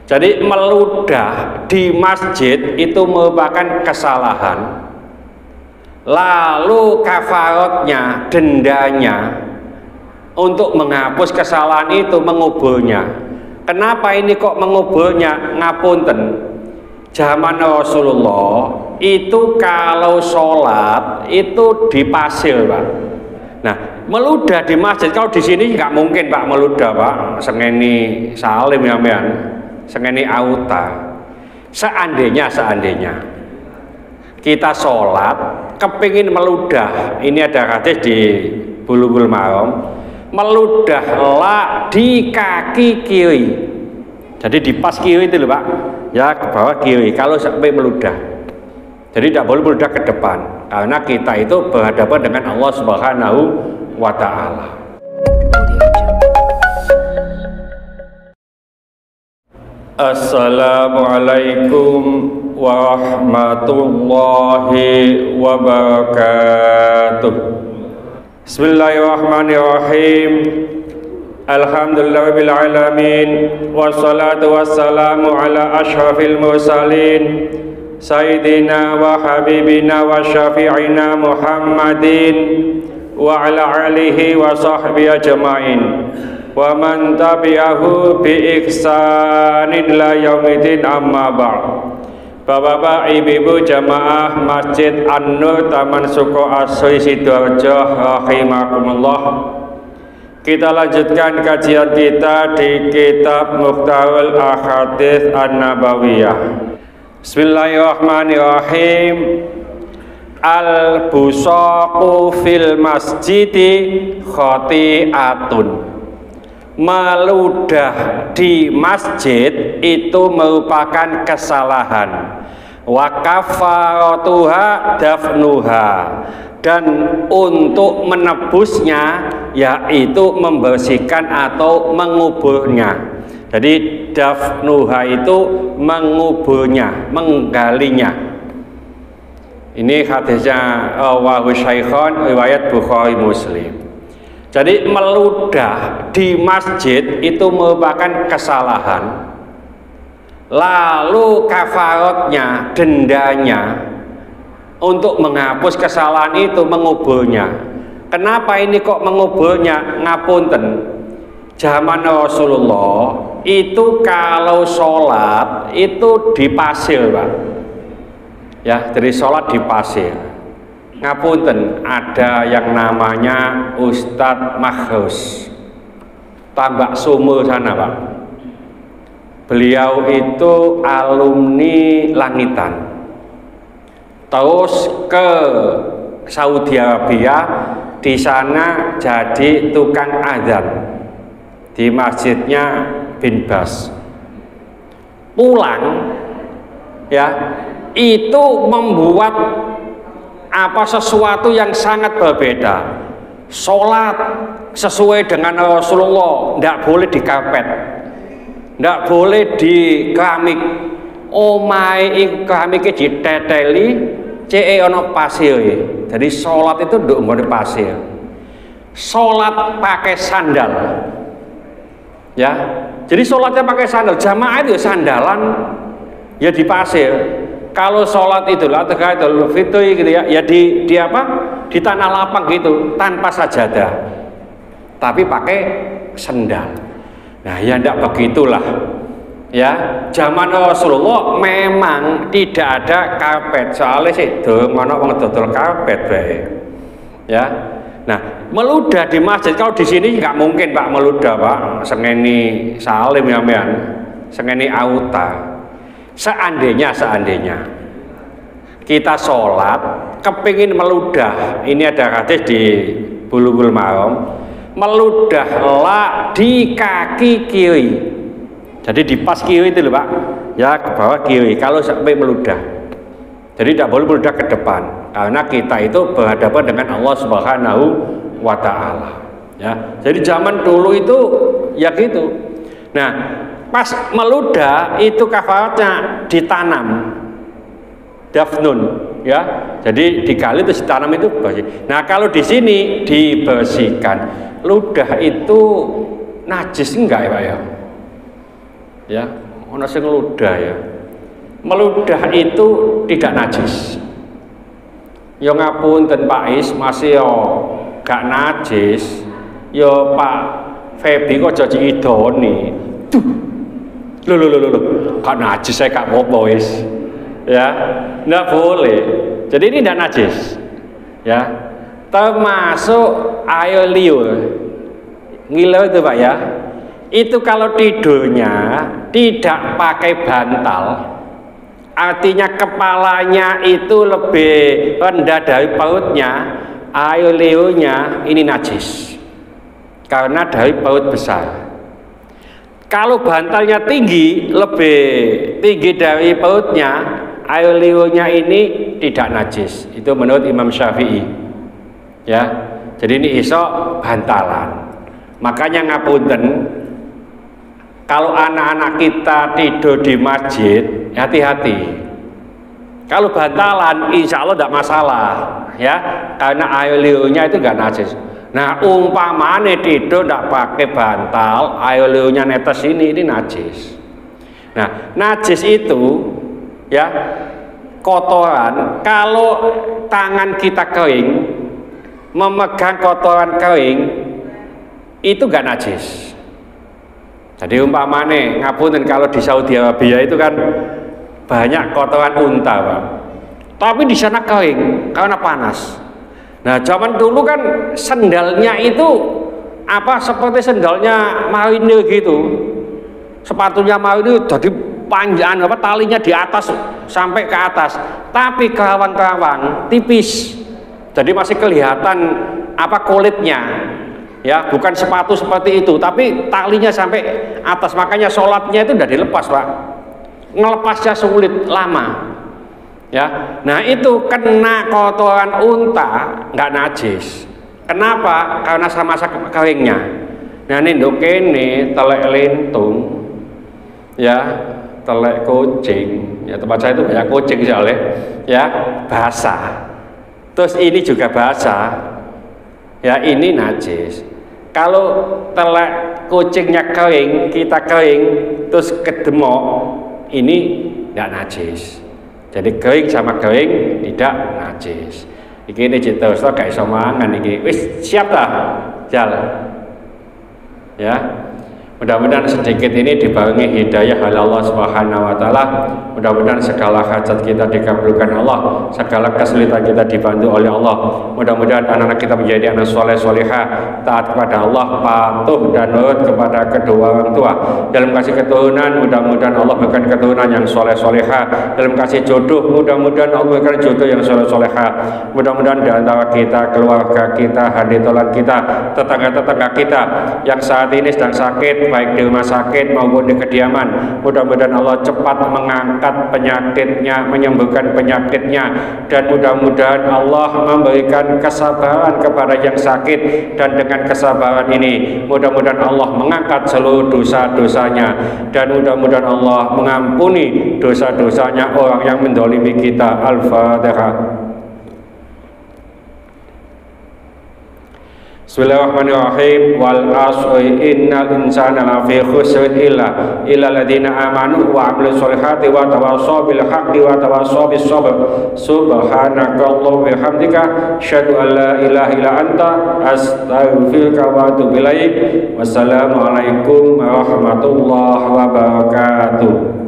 Jadi meludah di masjid itu merupakan kesalahan. Lalu kafaratnya, dendanya untuk menghapus kesalahan itu menguburnya. Kenapa ini kok menguburnya? Ngapunten, zaman Rasulullah itu kalau sholat itu di pasir, Pak. Nah, meludah di masjid, kalau di sini nggak mungkin Pak meludah, Pak. Sengeni salim ya, Mbak. Sengeni auta. Seandainya kita sholat kepingin meludah, ini ada hadis di Bulughul Maram, meludahlah di kaki kiri. Jadi di pas kiri itu loh Pak, ya ke bawah kiri kalau sampai meludah. Jadi tidak boleh meludah ke depan, karena kita itu berhadapan dengan Allah Subhanahu wa Ta'ala. Assalamualaikum warahmatullahi wabarakatuh. Bismillahirrahmanirrahim. Alhamdulillahirabbil alamin, wassalatu wassalamu ala asyrafil mursalin sayyidina wa habibina wa syafi'ina Muhammadin wa ala alihi wa sahbihi ajma'in wa man tabi'ahu bi ihsanin ila yaumidin, amma ba'd. Bapak-bapak, ibu-ibu jamaah Masjid An-Nur Taman Suko Asri Sidoarjo rahimakumullah. Kita lanjutkan kajian kita di kitab Mukhtarul Ahadits An-Nabawiyah. Bismillahirrahmanirrahim. Al-busaqu fil masjidi khati'atun. Meludah di masjid itu merupakan kesalahan. Wa kafaratuha dafnuha, dan untuk menebusnya yaitu membersihkan atau menguburnya. Jadi dafnuha itu menguburnya, menggalinya. Ini hadisnya rawahu Syaikhan, riwayat Bukhari Muslim. Jadi meludah di masjid itu merupakan kesalahan. Lalu kafaratnya, dendanya untuk menghapus kesalahan itu menguburnya. Kenapa ini kok menguburnya? Ngapunten, zaman Rasulullah itu kalau sholat itu di pasir, Pak. Ya, jadi sholat di pasir. Ngapunten, ada yang namanya Ustadz Makhrus, Tambak Sumur sana, Pak. Beliau itu alumni Langitan, terus ke Saudi Arabia, di sana jadi tukang azan di masjidnya Bin Bas. Pulang ya, itu membuat sesuatu yang sangat berbeda. Sholat sesuai dengan Rasulullah, tidak boleh di karpet, tidak boleh di keramik. Omai keramiknya diteteli, ono pasir. Jadi sholat itu tidak boleh pasir. Sholat pakai sandal, ya. Jadi sholatnya pakai sandal. Jamaah itu sandalan, ya di pasir. Kalau sholat itulah Idul Fitri gitu ya, ya di apa? Di tanah lapang gitu, tanpa sajadah, tapi pakai sendal. Nah, ya tidak begitulah. Ya, zaman Rasulullah memang tidak ada karpet. Soalnya sih, mana wong dodol karpet bae. Ya. Nah, meludah di masjid, kalau di sini nggak mungkin Pak meludah, Pak. Sengeni salim ya, Mbak. Sengeni auta. Seandainya kita sholat kepingin meludah, ini ada hadis di Bulughul Maram, meludahlah di kaki kiri. Jadi di pas kiri itu loh Pak, ya ke bawah kiri kalau sampai meludah. Jadi tidak boleh meludah ke depan, karena kita itu berhadapan dengan Allah Subhanahu wa Ta'ala. Ya, jadi zaman dulu itu ya gitu. Nah, pas meludah itu kafaratnya ditanam, dafnun, ya. Jadi digali terus ditanam itu bersih. Nah, kalau di sini dibersihkan. Ludah itu najis enggak ya Pak ya? Ya, Ono sing ludah ya. Meludah itu tidak najis. Ya ngapunten Pak Is, masih yo gak najis. Yo Pak Febi kok jadi idoni. Duh. Loh. Gak najis saya gak apa-apa wis. Ya, enggak boleh. Jadi ini tidak najis. Ya. Termasuk air liur. Ngiler itu Pak ya. Itu kalau tidurnya tidak pakai bantal, artinya kepalanya itu lebih rendah dari perutnya, air liurnya ini najis karena dari perut besar. Kalau bantalnya tinggi, lebih tinggi dari perutnya, air liurnya ini tidak najis. Itu menurut Imam Syafi'i. Ya, jadi ini iso bantalan. Makanya ngapunten, kalau anak-anak kita tidur di masjid, hati-hati. Kalau bantalan, insya Allah tidak masalah, ya, karena air liurnya itu nggak najis. Nah, umpamane tidur tidak pakai bantal, air liurnya netes ini najis. Nah, najis itu, ya, kotoran. Kalau tangan kita kering, memegang kotoran kering, itu nggak najis. Jadi umpamane ngapunten kalau di Saudi Arabia itu kan banyak kotoran unta, Pak. Tapi di sana kering karena panas. Nah, zaman dulu kan sendalnya itu apa seperti sendalnya marinir gitu. Sepatunya marinir jadi panjang apa talinya di atas sampai ke atas. Tapi kerawang-kerawang tipis. Jadi masih kelihatan apa kulitnya. Ya, bukan sepatu seperti itu, tapi talinya sampai atas, makanya sholatnya itu udah dilepas, Pak. Ngelepasnya sulit, lama. Ya, nah itu kena kotoran unta nggak najis. Kenapa? Karena sama-sama keringnya. Nah ini kene telek lentung, ya telek kucing. Ya tempat saya itu banyak kucing soalnya, ya basah. Terus ini juga basah. Ya ini najis. Kalau telek kucingnya kering, kita kering, terus kedemok, ini tidak najis. Jadi kering sama kering tidak najis. Iki ini cerita Ustaz gak iso mangan iki. Wis siap dah, jalan. Ya. Mudah-mudahan sedikit ini dibarengi hidayah oleh Allah Subhanahu wa taala. Mudah-mudahan segala hajat kita dikabulkan Allah, segala kesulitan kita dibantu oleh Allah. Mudah-mudahan anak-anak kita menjadi anak soleh solehah, taat kepada Allah, patuh dan nurut kepada kedua orang tua. Dalam kasih keturunan, mudah-mudahan Allah berikan keturunan yang soleh solehah. Dalam kasih jodoh, mudah-mudahan Allah berikan jodoh yang soleh solehah. Mudah-mudahan di antara kita, keluarga kita, haditolan kita, tetangga-tetangga kita yang saat ini sedang sakit, baik di rumah sakit maupun di kediaman, mudah-mudahan Allah cepat mengangkat penyakitnya, menyembuhkan penyakitnya, dan mudah-mudahan Allah memberikan kesabaran kepada yang sakit, dan dengan kesabaran ini mudah-mudahan Allah mengangkat seluruh dosa-dosanya, dan mudah-mudahan Allah mengampuni dosa-dosanya orang yang mendolimi kita. Al-Fatihah. Bismillahirrahmanirrahim. Wal asri innal insana lafi khusrin illa alladziina amanu wa 'amilus solihati wa tawassaw bil haqqi wa tawassaw bis sabr. Subhanakallahumma wa bihamdika asyhadu an la ilaha illa anta astaghfiruka wa atubu ilaik. Wassalamualaikum warahmatullahi wabarakatuh.